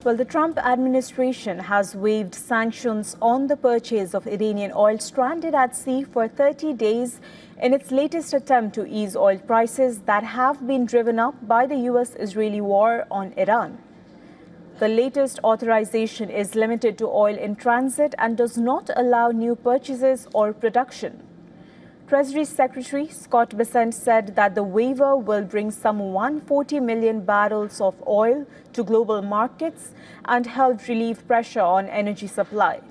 Well, the Trump administration has waived sanctions on the purchase of Iranian oil stranded at sea for 30 days in its latest attempt to ease oil prices that have been driven up by the U.S.-Israeli war on Iran. The latest authorization is limited to oil in transit and does not allow new purchases or production. Treasury Secretary Scott Bessent said that the waiver will bring some 140 million barrels of oil to global markets and help relieve pressure on energy supply.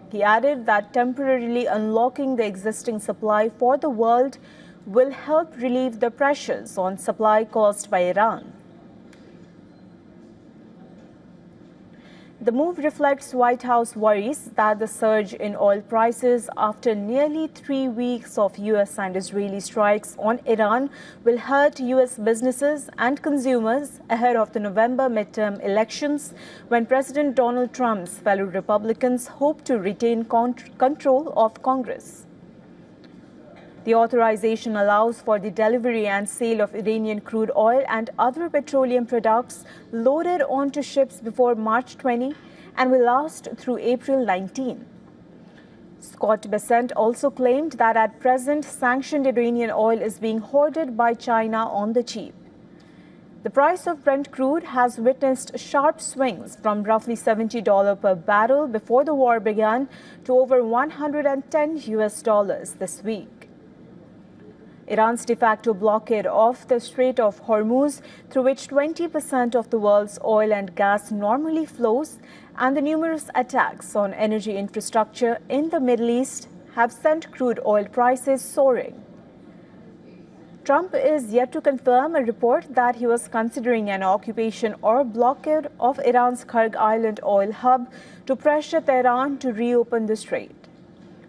He added that temporarily unlocking the existing supply for the world will help relieve the pressures on supply caused by Iran. The move reflects White House worries that the surge in oil prices after nearly 3 weeks of U.S. and Israeli strikes on Iran will hurt U.S. businesses and consumers ahead of the November midterm elections, when President Donald Trump's fellow Republicans hope to retain control of Congress. The authorization allows for the delivery and sale of Iranian crude oil and other petroleum products loaded onto ships before March 20 and will last through April 19. Scott Bessent also claimed that at present, sanctioned Iranian oil is being hoarded by China on the cheap. The price of Brent crude has witnessed sharp swings from roughly $70 per barrel before the war began to over $110 this week. Iran's de facto blockade of the Strait of Hormuz, through which 20% of the world's oil and gas normally flows, and the numerous attacks on energy infrastructure in the Middle East have sent crude oil prices soaring. Trump is yet to confirm a report that he was considering an occupation or blockade of Iran's Kharg Island oil hub to pressure Tehran to reopen the strait.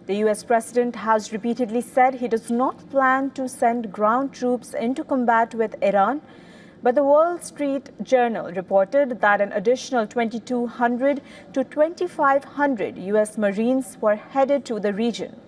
The U.S. president has repeatedly said he does not plan to send ground troops into combat with Iran, but the Wall Street Journal reported that an additional 2,200 to 2,500 U.S. Marines were headed to the region.